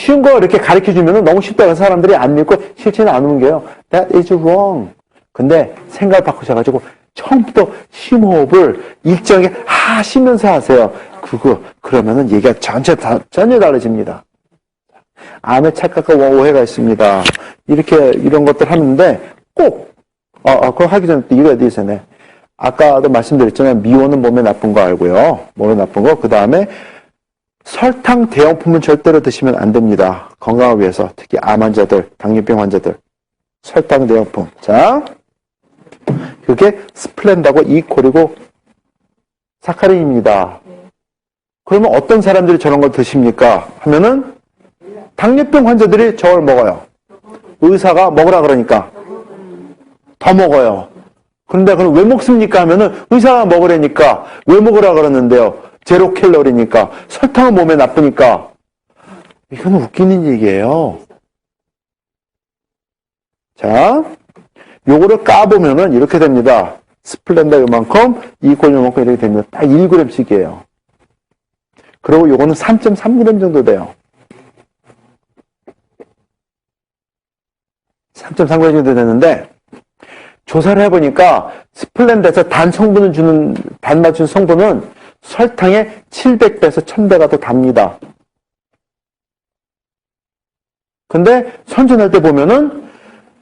쉬운 거 이렇게 가르쳐주면 너무 쉽다고 해서 사람들이 안 읽고 실천이 안 오는 게요. That is wrong. 근데 생각을 바꾸셔가지고 처음부터 심호흡을 일정하게 하시면서 하세요. 그러면은 얘기가 전혀 달라집니다. 암에 착각과 오해가 있습니다. 이런 것들 하는데 꼭, 그거 하기 전에 또 이거야 되잖아요. 아까도 말씀드렸잖아요. 미원은 몸에 나쁜 거 알고요. 몸에 나쁜 거. 그 다음에 설탕 대용품은 절대로 드시면 안 됩니다. 건강을 위해서. 특히 암 환자들, 당뇨병 환자들. 설탕 대용품. 자, 그게 스플렌다고 이콜이고 사카린입니다. 그러면 어떤 사람들이 저런 걸 드십니까? 하면은 당뇨병 환자들이 저걸 먹어요. 의사가 먹으라 그러니까 더 먹어요. 그런데 그럼 왜 먹습니까? 하면은 의사가 먹으라니까 왜 먹으라 그러는데요. 제로 캘로리니까 설탕은 몸에 나쁘니까. 이건 웃기는 얘기예요. 자, 요거를 까보면은 이렇게 됩니다. 스플렌다 요만큼, 이콜 요만큼 이렇게 됩니다. 딱 1g씩이에요. 그리고 요거는 3.3g 정도 돼요. 3.3g 정도 되는데, 조사를 해보니까 스플렌다에서 단 맞춘 성분은 설탕의 700배에서 1000배가 더 답니다. 근데 선전할 때 보면은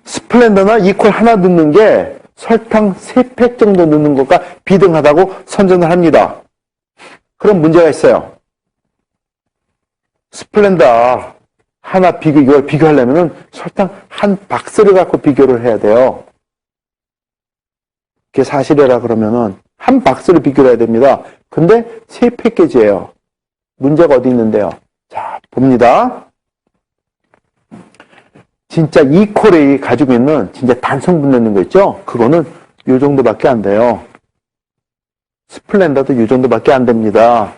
스플렌더나 이퀄 하나 넣는 게 설탕 3팩 정도 넣는 것과 비등하다고 선전을 합니다. 그럼 문제가 있어요. 스플렌더 하나 이걸 비교하려면은 설탕 한 박스를 갖고 비교를 해야 돼요. 그게 사실이라 그러면은 한 박스를 비교를 해야 됩니다. 근데 3패키지예요. 문제가 어디 있는데요? 자, 봅니다. 진짜 이콜이 가지고 있는 진짜 단성분 넣는 거 있죠? 그거는 요 정도밖에 안 돼요. 스플렌더도 요 정도밖에 안 됩니다.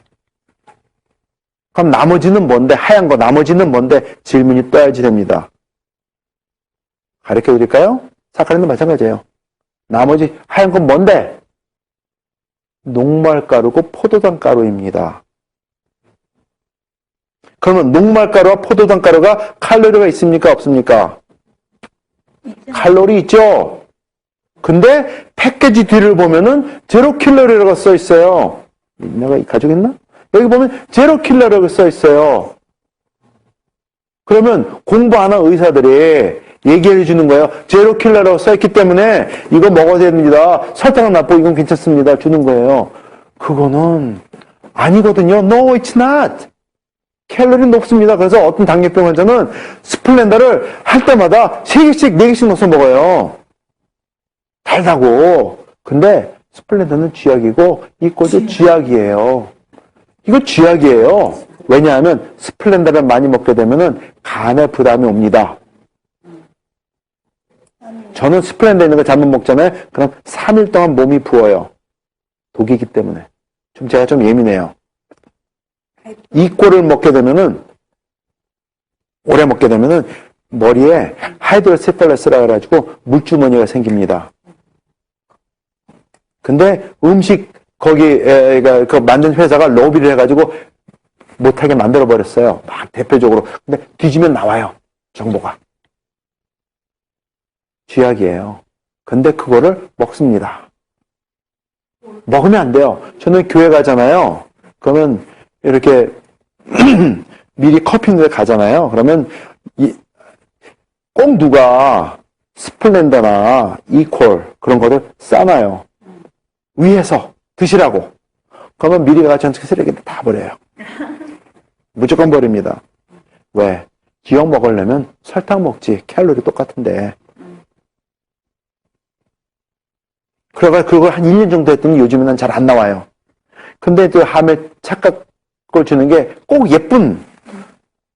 그럼 나머지는 뭔데? 하얀 거 나머지는 뭔데? 질문이 떠야지 됩니다. 가르쳐 드릴까요? 사카린도 마찬가지예요. 나머지 하얀 건 뭔데? 녹말가루고 포도당 가루입니다. 그러면 녹말가루와 포도당 가루가 칼로리가 있습니까? 없습니까? 칼로리 있죠? 근데 패키지 뒤를 보면은 제로 킬로리라고 써 있어요. 내가 가지고 있나? 여기 보면 제로 킬로리라고 써 있어요. 그러면 공부하는 의사들이 얘기해 주는 거예요. 제로 킬러라고 써있기 때문에 이거 먹어야 됩니다. 설탕은 나쁘고 이건 괜찮습니다. 주는 거예요. 그거는 아니거든요. No, it's not. 캘로리 높습니다. 그래서 어떤 당뇨병 환자는 스플렌더를 할 때마다 3개씩, 4개씩 넣어서 먹어요. 달다고. 근데 스플렌더는 쥐약이고 이꼴도 쥐약이에요. 이거 쥐약이에요. 왜냐하면 스플렌더를 많이 먹게 되면은 간에 부담이 옵니다. 저는 스플렌더 있는 거 잘못 먹잖아요. 그럼 3일 동안 몸이 부어요. 독이기 때문에. 제가 좀 예민해요. 이 꼴을 먹게 되면은, 오래 먹게 되면은, 머리에 하이드로세팔러스라 그래가지고 물주머니가 생깁니다. 근데 음식, 그 만든 회사가 로비를 해가지고 못하게 만들어버렸어요. 막 대표적으로. 근데 뒤지면 나와요. 정보가. 쥐약이에요. 근데 그거를 먹습니다. 먹으면 안 돼요. 저는 교회 가잖아요. 그러면 이렇게 미리 커피인데 가잖아요. 그러면 꼭 누가 스플렌더나 이퀄 그런 거를 싸놔요. 위에서 드시라고. 그러면 미리 가서 전체 쓰레기를 다 버려요. 무조건 버립니다. 왜? 기억 먹으려면 설탕 먹지. 칼로리 똑같은데. 그래가 그걸 한 1년 정도 했더니 요즘에는 잘 안 나와요. 근데 또 함에 착각을 주는 게 꼭 예쁜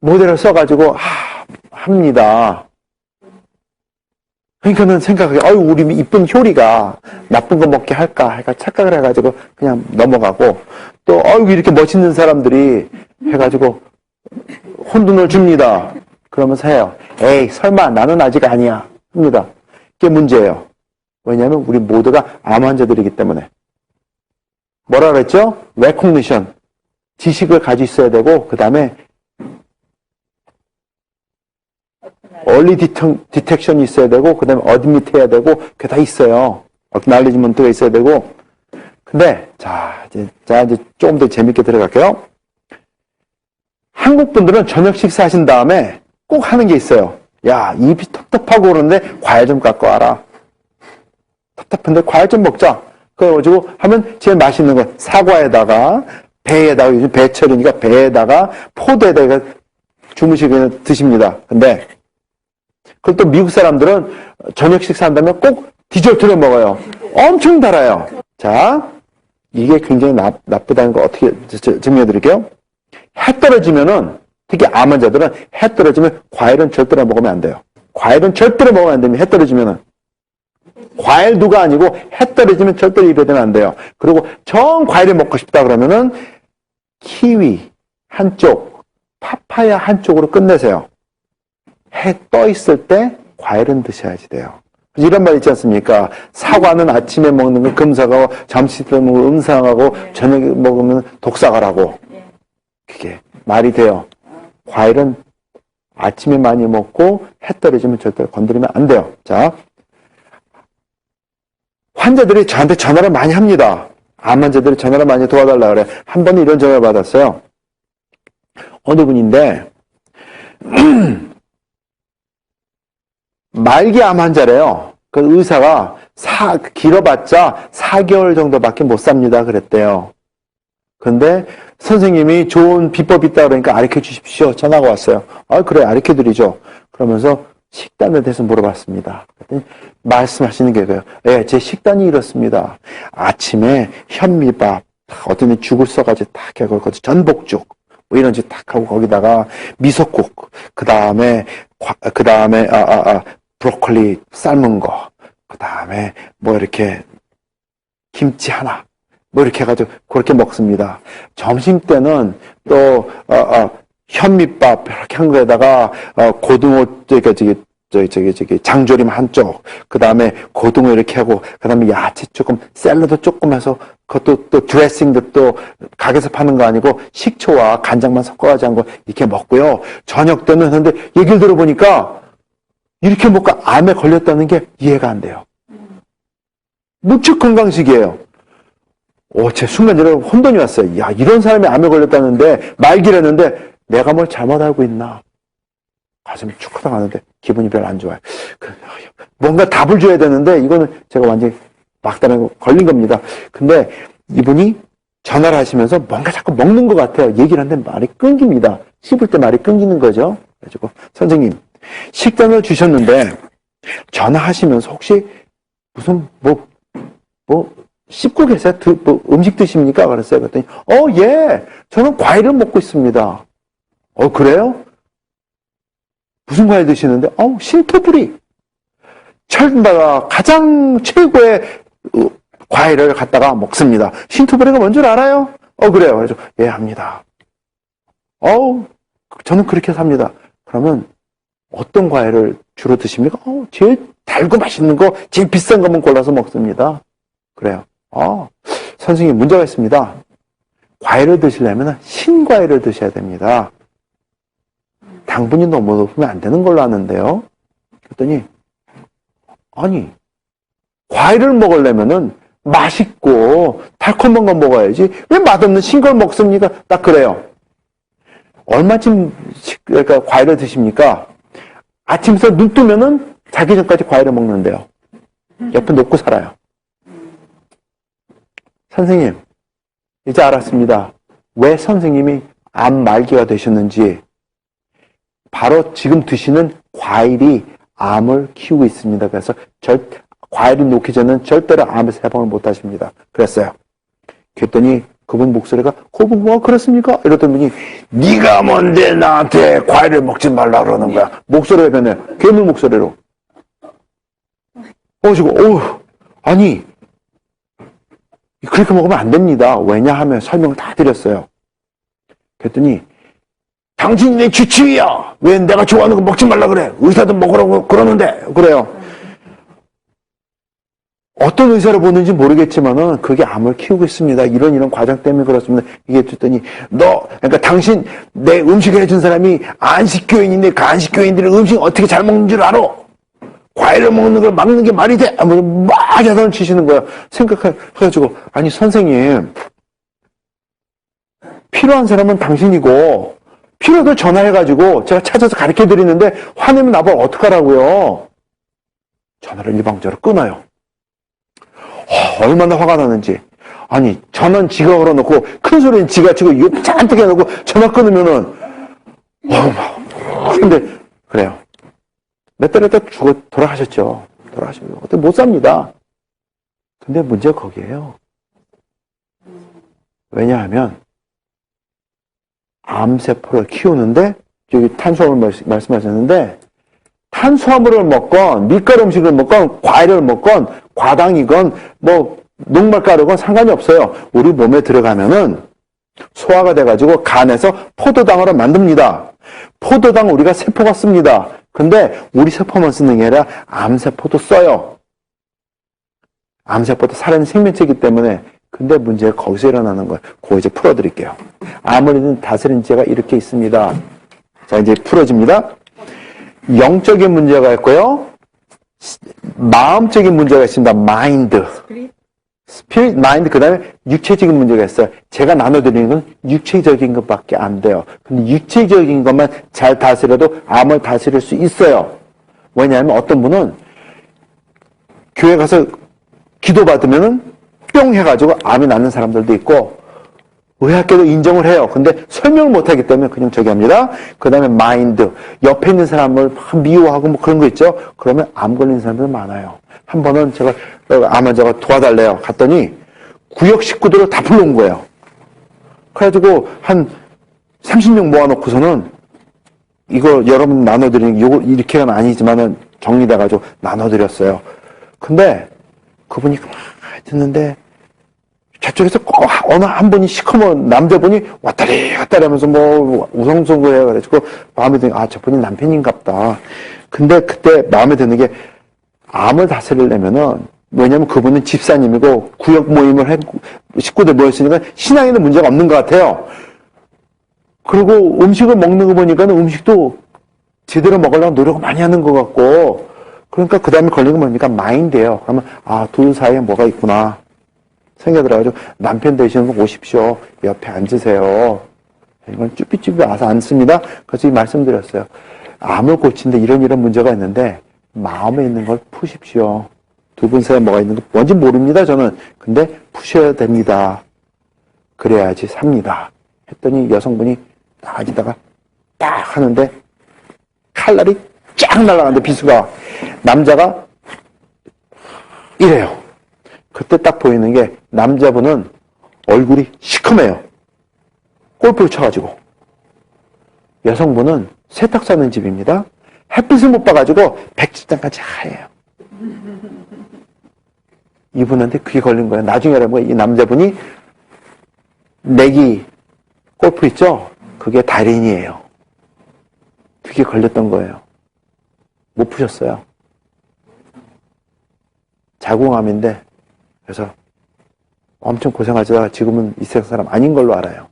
모델을 써가지고 합니다. 그러니까는 생각하게 우리 이쁜 효리가 나쁜 거 먹게 할까 착각을 해가지고 그냥 넘어가고 또 이렇게 멋있는 사람들이 해가지고 혼돈을 줍니다. 그러면서 해요. 에이 설마 나는 아직 아니야 합니다. 그게 문제예요. 왜냐하면 우리 모두가 암 환자들이기 때문에. 뭐라 그랬죠? recognition. 지식을 가지고 있어야 되고 그 다음에 얼리 디텍션이 있어야 되고, 그 다음에 어드미트 해야 되고, 그게 다 있어요. 어크날리지먼트가 있어야 되고. 근데, 이제 조금 더 재밌게 들어갈게요. 한국 분들은 저녁 식사하신 다음에 꼭 하는 게 있어요. 야, 입이 텁텁하고 그러는데 과일 좀 갖고 와라. 답답한데 과일 좀 먹자. 그래가지고 하면 제일 맛있는 거 사과에다가 배에다가 요즘 배철이니까 배에다가 포도에다가 주무시게 드십니다. 근데 그리고 또 미국 사람들은 저녁 식사한다면 꼭 디저트를 먹어요. 엄청 달아요. 자, 이게 굉장히 나쁘다는 거 어떻게 증명해 드릴게요. 해 떨어지면은 특히 암 환자들은 해 떨어지면 과일은 절대로 먹으면 안 돼요. 과일은 절대로 먹으면 안 됩니다. 해 떨어지면은. 과일도가 아니고 해 떨어지면 절대로 입에 대면 안 돼요. 그리고 정 과일을 먹고 싶다 그러면은 키위 한쪽, 파파야 한쪽으로 끝내세요. 해 떠 있을 때 과일은 드셔야지 돼요. 이런 말 있지 않습니까? 사과는 아침에 먹는 건 금사가고 점심때 먹으면 음상하고 저녁에 먹으면 독사가라고. 그게 말이 돼요. 과일은 아침에 많이 먹고 해 떨어지면 절대 건드리면 안 돼요. 자, 환자들이 저한테 전화를 많이 합니다. 암 환자들이 전화를 많이 도와달라 그래. 한 번은 이런 전화를 받았어요. 어느 분인데 말기 암 환자래요. 그 의사가 길어봤자 4개월 정도밖에 못 삽니다 그랬대요. 근데 선생님이 좋은 비법이 있다 그러니까 가르쳐 주십시오. 전화가 왔어요. 아, 그래, 가르쳐 드리죠. 그러면서 식단에 대해서 물어봤습니다. 그랬더니 말씀하시는 게 그래요. 예, 제 식단이 이렇습니다. 아침에 현미밥, 어떤 데 죽을 써가지고 딱 하고, 전복죽, 뭐 이런 식 딱 하고, 거기다가 미소국, 그 다음에, 브로콜리 삶은 거, 그 다음에 뭐 이렇게 김치 하나, 뭐 이렇게 해가지고 그렇게 먹습니다. 점심 때는 또 현미밥 이렇게 한 거에다가 고등어 장조림 한쪽, 그 다음에 고등어 이렇게 하고, 그 다음에 야채 조금, 샐러드 조금 해서 그것도 또 드레싱도 또 가게에서 파는 거 아니고 식초와 간장만 섞어가지고 한 거 이렇게 먹고요. 저녁 때는 근데 얘기를 들어보니까 이렇게 먹고 암에 걸렸다는 게 이해가 안 돼요. 무척 건강식이에요. 제 순간적으로 혼돈이 왔어요. 야, 이런 사람이 암에 걸렸다는데, 말기라는데, 내가 뭘 잘못 알고 있나. 가슴이 축하다 가는데, 기분이 별로 안 좋아요. 뭔가 답을 줘야 되는데, 이거는 제가 완전히 막다른 걸린 겁니다. 근데 이분이 전화를 하시면서 뭔가 자꾸 먹는 것 같아요. 얘기를 하는데 말이 끊깁니다. 씹을 때 말이 끊기는 거죠. 그래가지고, 선생님, 식단을 주셨는데, 전화하시면서 혹시 무슨, 씹고 계세요? 음식 드십니까? 그랬어요. 그랬더니, 예. 저는 과일을 먹고 있습니다. 그래요? 무슨 과일 드시는데? 신토부리. 철바가 가장 최고의 과일을 갖다가 먹습니다. 신토부리가 뭔 줄 알아요? 그래요. 그래서, 예, 합니다. 저는 그렇게 삽니다. 그러면 어떤 과일을 주로 드십니까? 제일 달고 맛있는 거, 제일 비싼 것만 골라서 먹습니다. 그래요. 선생님, 문제가 있습니다. 과일을 드시려면 신과일을 드셔야 됩니다. 당분이 너무 높으면 안 되는 걸로 아는데요. 그랬더니, 아니, 과일을 먹으려면은 맛있고 달콤한 거 먹어야지. 왜 맛없는 신 걸 먹습니까? 딱 그래요. 얼마쯤 그러니까 과일을 드십니까? 아침부터 눈 뜨면은 자기 전까지 과일을 먹는데요. 옆에 놓고 살아요. 선생님, 이제 알았습니다. 왜 선생님이 암 말기가 되셨는지. 바로 지금 드시는 과일이 암을 키우고 있습니다. 그래서 과일을 놓기 전에는 절대로 암에서 해방을 못 하십니다. 그랬어요. 그랬더니 그분 목소리가 그렇습니까? 이러던 분이 네가 뭔데 나한테 과일을 먹지 말라 그러는 거야. 목소리가 변해요. 괴물 목소리로. 아니 그렇게 먹으면 안 됩니다. 왜냐하면 설명을 다 드렸어요. 그랬더니 당신이 내 주치의야. 왜 내가 좋아하는 거 먹지 말라 그래. 의사도 먹으라고 그러는데. 그래요. 어떤 의사를 보는지 모르겠지만은 그게 암을 키우고 있습니다. 이런 과정 때문에 그렇습니다. 이게 듣더니 그러니까 당신 내 음식을 해준 사람이 안식교인인데 그 안식교인들이 음식 어떻게 잘 먹는 줄 알아? 과일을 먹는 걸 막는 게 말이 돼? 하면서 막 야단을 치시는 거야. 생각해가지고 아니 선생님 필요한 사람은 당신이고 필요도 전화해가지고 제가 찾아서 가르쳐드리는데 화내면 나보고 어떡하라고요? 전화를 일방적으로 끊어요. 얼마나 화가 나는지. 아니 전화는 지가 걸어놓고 큰 소리는 지가 치고 욕 잔뜩 해놓고 전화 끊으면은 근데 그래요. 몇 달 있다 돌아가셨죠. 어떻게 못 삽니다. 근데 문제가 거기에요. 왜냐하면 암세포를 키우는데 여기 탄수화물 말씀하셨는데 탄수화물을 먹건 밀가루 음식을 먹건 과일을 먹건 과당이건 뭐 녹말가루건 상관이 없어요. 우리 몸에 들어가면은 소화가 돼가지고 간에서 포도당으로 만듭니다. 포도당 우리가 세포가 씁니다. 근데 우리 세포만 쓰는 게 아니라 암세포도 써요. 암세포도 살아있는 생명체이기 때문에. 근데 문제가 거기서 일어나는 거예요. 그거 이제 풀어드릴게요. 암을 다스리는 죄가 이렇게 있습니다. 자, 이제 풀어집니다. 영적인 문제가 있고요. 마음적인 문제가 있습니다. 마인드. 스피릿, 마인드, 그 다음에 육체적인 문제가 있어요. 제가 나눠드리는 건 육체적인 것밖에 안 돼요. 근데 육체적인 것만 잘 다스려도 암을 다스릴 수 있어요. 왜냐하면 어떤 분은 교회 가서 기도받으면은 뿅 해가지고 암이 낫는 사람들도 있고, 의학계도 인정을 해요. 근데 설명을 못하기 때문에 그냥 저기 합니다. 그 다음에 마인드. 옆에 있는 사람을 미워하고 뭐 그런 거 있죠? 그러면 암 걸린 사람들 많아요. 한 번은 제가 암 환자가 도와달래요. 갔더니 구역 식구들을 다 불러온 거예요. 그래가지고 한 30명 모아놓고서는 이거 여러분 나눠드리는, 요거 이렇게는 아니지만은 정리돼가지고 나눠드렸어요. 근데 그분이 막 듣는데 저쪽에서 꼭 어느 한 분이 시커먼 남자분이 왔다리 갔다리 하면서 뭐 우성성거해요. 그래가지고 마음에 드는 게, 아, 저분이 남편인갑다. 근데 그때 마음에 드는 게, 암을 다스리려면은, 왜냐면 그분은 집사님이고 구역 모임을 했고 식구들 모였으니까 신앙에는 문제가 없는 것 같아요. 그리고 음식을 먹는 거 보니까는 음식도 제대로 먹으려고 노력을 많이 하는 것 같고, 그러니까 그 다음에 걸린 거 보니까 마인드예요. 그러면 아, 둘 사이에 뭐가 있구나 생겨들어가지고, 남편 되시는 분 오십시오. 옆에 앉으세요. 이건 쭈삐쭈삐 와서 앉습니다. 그래서 이 말씀드렸어요. 암을 고치는데 이런 문제가 있는데 마음에 있는 걸 푸십시오. 두 분 사이에 뭐가 있는 거 뭔지 모릅니다, 저는. 근데 푸셔야 됩니다. 그래야지 삽니다. 했더니 여성분이 딱 앉다가 딱 하는데 칼날이 쫙 날아가는데 비수가, 남자가 이래요. 그때 딱 보이는 게, 남자분은 얼굴이 시커매요. 골프를 쳐가지고. 여성분은 세탁 사는 집입니다. 햇빛을 못 봐가지고 백지장까지 하얘요. 이분한테 그게 걸린 거예요. 나중에 알아보면 이 남자분이 내기 골프 있죠? 그게 달인이에요. 그게 걸렸던 거예요. 못 푸셨어요. 자궁암인데, 그래서 엄청 고생하다가 지금은 이 세상 사람 아닌 걸로 알아요.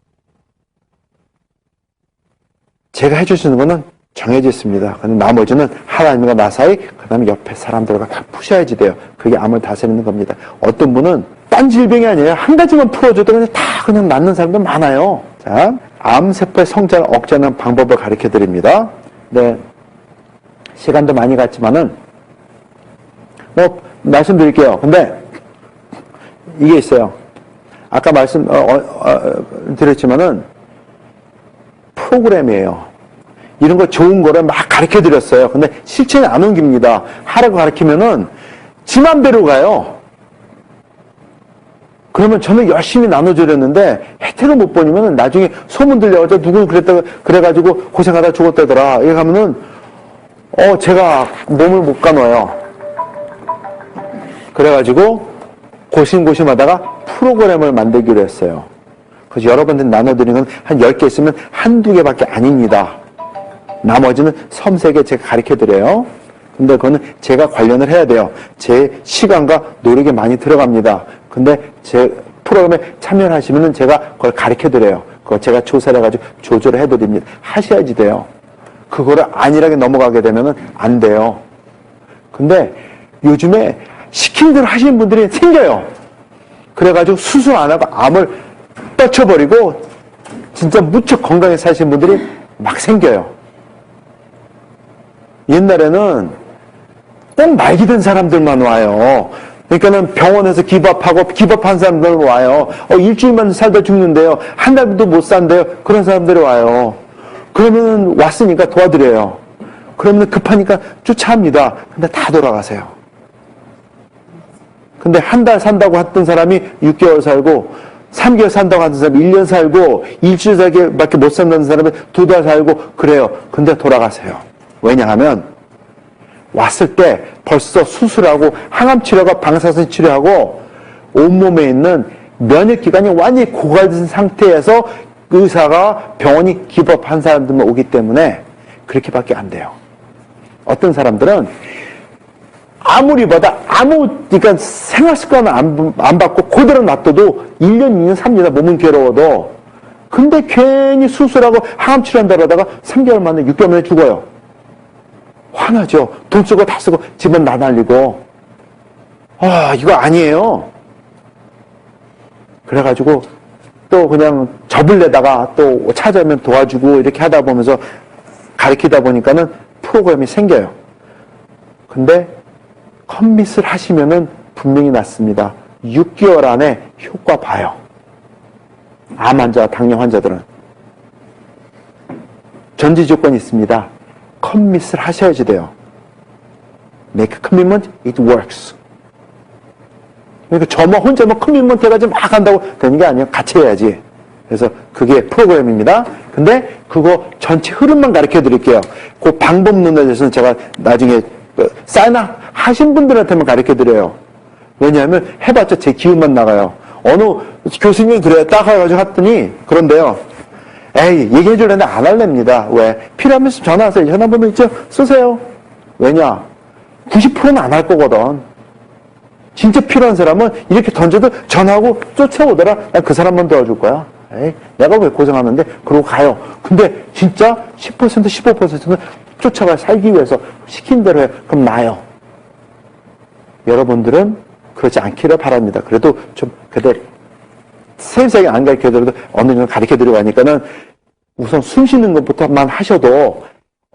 제가 해줄 수 있는 거는 정해져 있습니다. 근데 나머지는 하나님과 나 사이, 그 다음에 옆에 사람들과 다 푸셔야지 돼요. 그게 암을 다스리는 겁니다. 어떤 분은 딴 질병이 아니에요. 한 가지만 풀어줘도 그냥 다 그냥 낫는 사람들 많아요. 자, 암세포의 성장을 억제하는 방법을 가르쳐 드립니다. 네. 시간도 많이 갔지만은, 뭐, 말씀드릴게요. 근데, 이게 있어요. 아까 드렸지만은, 프로그램이에요. 이런 거 좋은 거를 막 가르쳐 드렸어요. 근데 실천에 안 옮깁니다. 하라고 가르치면은, 지 맘대로 가요. 그러면 저는 열심히 나눠드렸는데, 혜택을 못 보니면 나중에 소문 들려가지고, 누구 그래가지고 고생하다 죽었다더라. 이렇게 하면은, 제가 몸을 못 가눠요. 그래가지고 고심고심하다가 프로그램을 만들기로 했어요. 그래서 여러분들 나눠드리는 건 한 10개 있으면 한두 개밖에 아닙니다. 나머지는 섬세하게 제가 가르쳐드려요. 근데 그거는 제가 관련을 해야 돼요. 제 시간과 노력이 많이 들어갑니다. 근데 제 프로그램에 참여를 하시면은 제가 그걸 가르쳐 드려요. 그거 제가 조사를 해가지고 조절을 해드립니다. 하셔야지 돼요. 그거를 안일하게 넘어가게 되면은 안 돼요. 근데 요즘에 시킨 대로 하시는 분들이 생겨요. 그래가지고 수술 안 하고 암을 떨쳐버리고 진짜 무척 건강하게 사시는 분들이 막 생겨요. 옛날에는 꼭 말기 된 사람들만 와요. 그러니까는 병원에서 기밥하고 기밥한 사람들 와요. 일주일만 살다 죽는데요. 한 달도 못 산대요. 그런 사람들이 와요. 그러면 왔으니까 도와드려요. 그러면 급하니까 쫓아합니다. 근데 다 돌아가세요. 근데 한 달 산다고 했던 사람이 6개월 살고 3개월 산다고 하는 사람이 1년 살고 일주일밖에 못 산다는 사람이 2달 살고 그래요. 근데 돌아가세요. 왜냐하면 왔을 때 벌써 수술하고 항암 치료하고 방사선 치료하고 온몸에 있는 면역기관이 완전히 고갈된 상태에서 의사가 병원이 기법한 사람들만 오기 때문에 그렇게밖에 안 돼요. 어떤 사람들은 아무리 받아 그러니까 생활 습관을 안 받고 그대로 놔둬도 1년, 2년, 3년 몸은 괴로워도 근데 괜히 수술하고 항암 치료한다 그러다가 3개월 만에 6개월 만에 죽어요. 화나죠. 돈 쓰고 다 쓰고 집은 나날리고 이거 아니에요. 그래가지고 또 그냥 접을래다가 또 찾아오면 도와주고 이렇게 하다 보면서 가르치다 보니까는 프로그램이 생겨요. 근데 컴밋을 하시면은 분명히 낫습니다. 6개월 안에 효과 봐요. 암 환자, 당뇨 환자들은. 전제 조건이 있습니다. 컴밋을 하셔야지 돼요. Make a commitment, it works. 그러니까 저만 혼자 커밋먼트 해가지고 막 한다고 되는 게 아니에요. 같이 해야지. 그래서 그게 프로그램입니다. 근데 그거 전체 흐름만 가르쳐 드릴게요. 그 방법론에 대해서는 제가 나중에 사인업 하신 분들한테만 가르쳐 드려요. 왜냐하면 해봤자 제 기운만 나가요. 어느 교수님이 그래요. 딱 해가지고 했더니 그런데요. 얘기해 주려는데 안 할랍니다. 왜? 필요하면 전화하세요. 전화번호 있죠? 쓰세요. 왜냐? 90%는 안 할 거거든. 진짜 필요한 사람은 이렇게 던져도 전화하고 쫓아오더라. 난 그 사람만 도와줄 거야. 내가 왜 고생하는데? 그러고 가요. 근데 진짜 10%, 15%는 쫓아가 살기 위해서 시킨 대로 해. 그럼 나요. 여러분들은 그렇지 않기를 바랍니다. 그래도 좀, 세세하게 안 가르쳐 드려도 어느 정도 가르쳐 드리고 하니까는 우선 숨 쉬는 것부터만 하셔도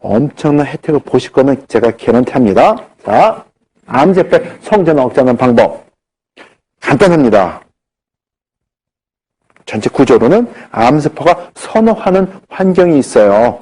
엄청난 혜택을 보실 거는 제가 개런티 합니다. 자, 암세포 성전을 억제하는 방법. 간단합니다. 전체 구조로는 암세포가 선호하는 환경이 있어요.